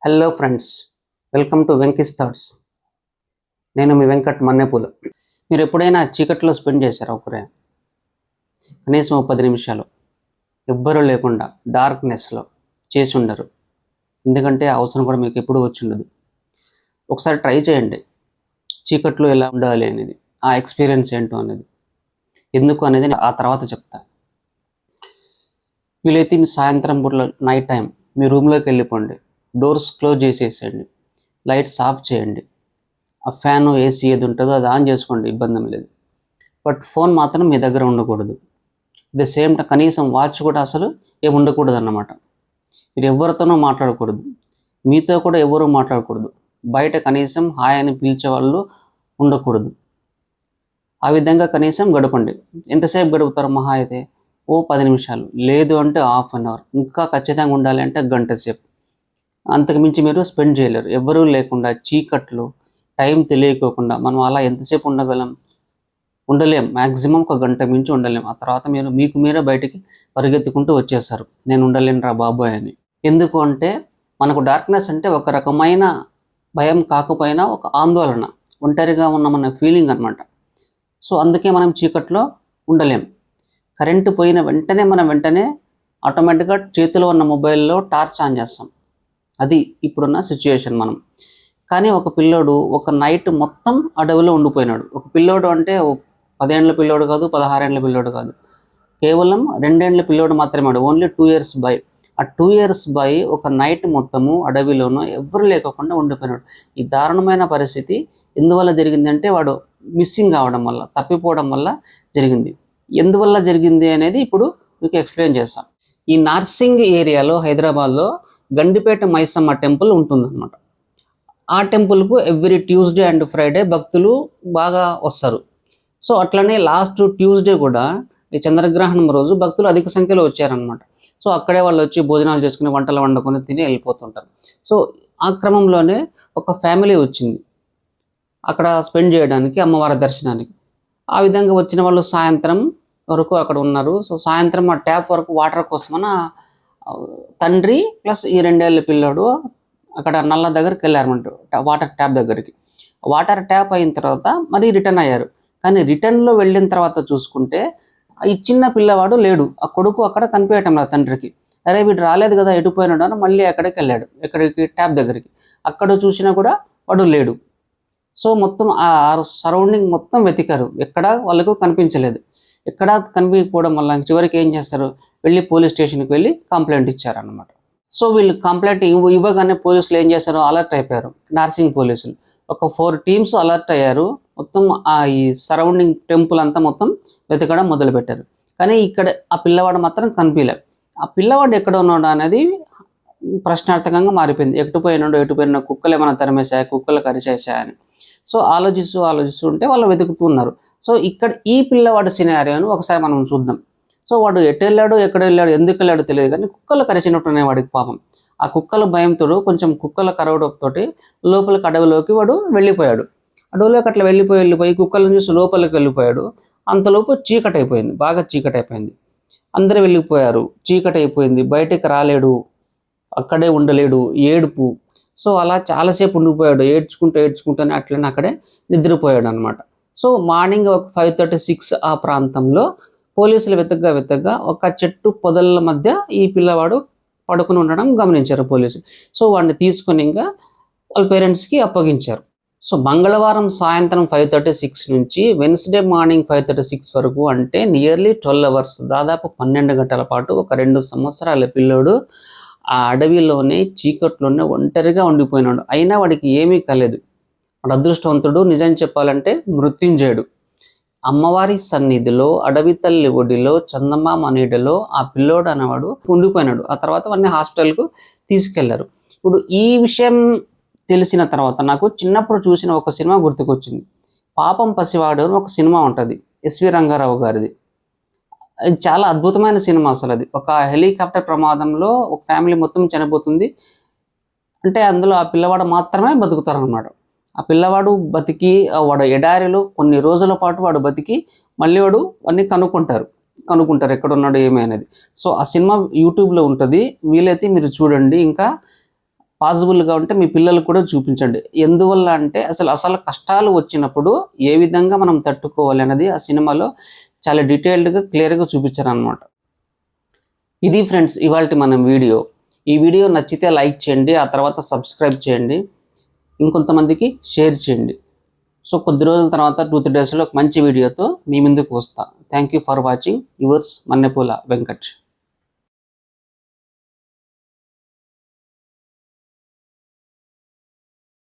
Hello friends, welcome to Venky's thoughts. నేను మీ వెంకట్ మన్నెపూలు. మీరు ఎప్పుడైనా చీకట్లో స్పెండ్ చేశారా ఒకరే? కనీసం 10 నిమిషాలు ఎవ్వరూ లేకుండా డార్క్నెస్లో చేసి ఉండరు. ఎందుకంటే అవసరం కూడా మీకు ఎప్పుడూ వచ్చి ఉండదు. ఒకసారి ట్రై చేయండి, చీకట్లో ఎలా ఉండాలి అనేది, ఆ ఎక్స్పీరియన్స్ ఏంటో అనేది, ఎందుకు అనేది ఆ తర్వాత చెప్తా. వీలైతే మీ సాయంత్రం పూట నైట్ టైం మీ రూమ్లోకి వెళ్ళిపోండి, డోర్స్ క్లోజ్ చేసేసేయండి, లైట్స్ ఆఫ్ చేయండి, ఆ ఫ్యాను ఏసీ ఏది ఉంటుందో అది ఆన్ చేసుకోండి, ఇబ్బంది లేదు. బట్ ఫోన్ మాత్రం మీ దగ్గర ఉండకూడదు. ది సేమ్ టైం కనీసం వాచ్ కూడా అసలు ఏమి ఉండకూడదు అన్నమాట. మీరు ఎవరితోనూ మాట్లాడకూడదు, మీతో కూడా ఎవరూ మాట్లాడకూడదు, బయట కనీసం హాయ్ అని పిలిచే వాళ్ళు ఉండకూడదు. ఆ విధంగా కనీసం గడపండి. ఎంతసేపు గడుపుతారు మహా అయితే? 10 నిమిషాలు, లేదు అంటే హాఫ్ అన్ అవర్, ఇంకా ఖచ్చితంగా ఉండాలి అంటే గంట సేపు. అంతకుమించి మీరు స్పెండ్ చేయలేరు. ఎవ్వరూ లేకుండా చీకట్లో టైం తెలియకోకుండా మనం అలా ఎంతసేపు ఉండగలం? ఉండలేం. మ్యాక్సిమం ఒక గంట మించి ఉండలేం. ఆ తర్వాత మీకు మీరే బయటికి పరిగెత్తుకుంటూ వచ్చేస్తారు, నేను ఉండలేనురా బాబోయ్ అని. ఎందుకు అంటే మనకు డార్క్నెస్ అంటే ఒక రకమైన భయం కాకపోయినా ఒక ఆందోళన, ఒంటరిగా ఉన్నామన్న ఫీలింగ్ అనమాట. సో అందుకే మనం చీకట్లో ఉండలేం. కరెంటు పోయిన వెంటనే ఆటోమేటిక్గా చేతిలో ఉన్న మొబైల్లో టార్చ్ ఆన్ చేస్తాం. అది ఇప్పుడున్న సిచ్యుయేషన్ మనం. కానీ ఒక పిల్లోడు ఒక నైట్ మొత్తం అడవిలో ఉండిపోయినాడు. ఒక పిల్లోడు అంటే 10 ఏళ్ళ పిల్లోడు కాదు, 16 ఏళ్ళ పిల్లోడు కాదు, కేవలం 2 ఏళ్ళ పిల్లోడు మాత్రమే. Only 2 years boy. ఆ 2 ఇయర్స్ బాయ్ ఒక నైట్ మొత్తము అడవిలోనూ ఎవరు లేకుండా ఉండిపోయినాడు. ఈ దారుణమైన పరిస్థితి ఎందువల్ల జరిగిందంటే వాడు మిస్సింగ్ కావడం వల్ల, తప్పిపోవడం వల్ల జరిగింది. ఎందువల్ల జరిగింది అనేది ఇప్పుడు మీకు ఎక్స్ప్లెయిన్ చేస్తాం. ఈ నార్సింగ్ ఏరియాలో, హైదరాబాద్లో గండిపేట మైసమ్మ టెంపుల్ ఉంటుందన్నమాట. ఆ టెంపుల్కు ఎవ్రీ ట్యూస్డే అండ్ ఫ్రైడే భక్తులు బాగా వస్తారు. సో అట్లనే లాస్ట్ ట్యూస్డే కూడా ఈ చంద్రగ్రహణం రోజు భక్తులు అధిక సంఖ్యలో వచ్చారనమాట. సో అక్కడే వాళ్ళు వచ్చి భోజనాలు చేసుకుని, వంటలు వండుకొని తిని వెళ్ళిపోతుంటారు. సో ఆ క్రమంలోనే ఒక ఫ్యామిలీ వచ్చింది అక్కడ స్పెండ్ చేయడానికి, అమ్మవారి దర్శనానికి. ఆ విధంగా వచ్చిన వాళ్ళు సాయంత్రం వరకు అక్కడ ఉన్నారు. సో సాయంత్రం ఆ ట్యాప్ వరకు వాటర్ కోసమన తండ్రి ప్లస్ ఈ 2 ఏళ్ళ పిల్లోడు అక్కడ నల్ల దగ్గరికి వెళ్ళారన్నమాట, వాటర్ ట్యాప్ దగ్గరికి. వాటర్ ట్యాప్ అయిన తర్వాత మరీ రిటర్న్ అయ్యారు. కానీ రిటర్న్లో వెళ్ళిన తర్వాత చూసుకుంటే ఈ చిన్న పిల్లవాడు లేడు. ఆ కొడుకు అక్కడ కనిపించటం లేదు తండ్రికి. అరే వీడు రాలేదు కదా, ఎటుపోయినాడు అని మళ్ళీ అక్కడికి వెళ్ళాడు, ఎక్కడికి ట్యాప్ దగ్గరికి. అక్కడ చూసినా కూడా వాడు లేడు. సో మొత్తం ఆ సరౌండింగ్ మొత్తం వెతికారు, ఎక్కడ వాళ్ళకు కనిపించలేదు. ఎక్కడా కనిపించకపోవడం వల్ల చివరికి ఏం చేస్తారు, వెళ్ళి పోలీస్ స్టేషన్కి వెళ్ళి కంప్లైంట్ ఇచ్చారన్నమాట. సో వీళ్ళు కంప్లైంట్ ఇవ్వగానే పోలీసులు ఏం చేశారు, అలర్ట్ అయిపోయారు. నార్సింగ్ పోలీసులు ఒక 4 టీమ్స్ అలర్ట్ అయ్యారు. మొత్తం ఈ సరౌండింగ్ టెంపుల్ అంతా మొత్తం వెతకడం మొదలుపెట్టారు. కానీ ఇక్కడ ఆ పిల్లవాడు మాత్రం కనిపించలేదు. ఆ పిల్లవాడు ఎక్కడ ఉన్నాడు అనేది ప్రశ్నార్థకంగా మారిపోయింది. ఎటుపోయినాడు, కుక్కలు ఏమైనా తరిమేశాయా, కుక్కలు కరిచేసాయని. సో ఆలోచిస్తూ ఉంటే వాళ్ళు వెతుకుతున్నారు. సో ఇక్కడ ఈ పిల్లవాడు సినారియోను ఒకసారి మనం చూద్దాం. సో వాడు ఎటు వెళ్ళాడు, ఎక్కడ వెళ్ళాడు, ఎందుకు వెళ్ళాడో తెలియదు, కానీ కుక్కలు కరిచినట్టునే వాడికి పాపం. ఆ కుక్కల భయంతో కొంచెం కుక్కల కరవడంతో లోపలికి అడవిలోకి వాడు వెళ్ళిపోయాడు. అడవిలోకి అట్లా వెళ్ళిపోయి కుక్కలను చూసి లోపలికి వెళ్ళిపోయాడు. అంతలోపు చీకటి అయిపోయింది, బాగా చీకటి అయిపోయింది. అందరూ వెళ్ళిపోయారు, చీకటి అయిపోయింది, బయటికి రాలేడు, అక్కడే ఉండలేడు, ఏడుపు. సో అలా చాలాసేపు ఉండిపోయాడు, ఏడ్చుకుంటూనే అట్లనే అక్కడే నిద్రపోయాడు అనమాట. సో మార్నింగ్ ఒక 5:36 ఆ ప్రాంతంలో పోలీసులు వెతకగా ఒక చెట్టు పొదల మధ్య ఈ పిల్లవాడు పడుకుని ఉండడం గమనించారు పోలీసులు. సో వాడిని తీసుకొని ఇంకా వాళ్ళ పేరెంట్స్కి అప్పగించారు. సో మంగళవారం సాయంత్రం 5:36 నుంచి వెన్స్డే మార్నింగ్ 5:36 వరకు, అంటే నియర్లీ 12 అవర్స్, దాదాపు 12 గంటల పాటు ఒక 2 సంవత్సరాల పిల్లోడు ఆ అడవిలోనే చీకట్లోనే ఒంటరిగా ఉండిపోయినాడు. అయినా వాడికి ఏమీ కాలేదు. వాడు అదృష్టవంతుడు. నిజం చెప్పాలంటే మృత్యుంజయుడు. అమ్మవారి సన్నిధిలో, అడవి తల్లి ఒడిలో, చందమామ నీడలో ఆ పిల్లోడు అనేవాడు ఉండిపోయినాడు. ఆ తర్వాత వాడిని హాస్పిటల్కు తీసుకెళ్లారు. ఇప్పుడు ఈ విషయం తెలిసిన తర్వాత నాకు చిన్నప్పుడు చూసిన ఒక సినిమా గుర్తుకొచ్చింది. పాపం పసివాడు అని ఒక సినిమా ఉంటుంది, ఎస్వి రంగారావు గారిది. అది చాలా అద్భుతమైన సినిమా అసలు. అది ఒక హెలికాప్టర్ ప్రమాదంలో ఒక ఫ్యామిలీ మొత్తం చనిపోతుంది. అంటే అందులో ఆ పిల్లవాడు మాత్రమే బతుకుతారనమాట. ఆ పిల్లవాడు బతికి వాడు ఎడారిలో కొన్ని రోజుల పాటు వాడు బతికి మళ్ళీ వాడిని కనుక్కుంటారు ఎక్కడున్నాడు ఏమి అనేది. సో ఆ సినిమా యూట్యూబ్లో ఉంటుంది, వీలైతే మీరు చూడండి. ఇంకా పాసిబుల్గా ఉంటే మీ పిల్లలకు కూడా చూపించండి. ఎందువల్ల అంటే అసలు కష్టాలు వచ్చినప్పుడు ఏ విధంగా మనం తట్టుకోవాలి అనేది ఆ సినిమాలో చాలా డీటెయిల్డ్గా క్లియర్గా చూపించారనమాట. ఇది ఫ్రెండ్స్ ఇవాల్టి మనం వీడియో. ఈ వీడియో నచ్చితే లైక్ చేయండి, ఆ తర్వాత సబ్స్క్రైబ్ చేయండి, ఇంకొంతమందికి షేర్ చేయండి. సో కొద్ది రోజుల తర్వాత 2-3 డేస్లో ఒక మంచి వీడియోతో మీ ముందుకు వస్తా. Thank you for watching. Yours Mannepula Venkat.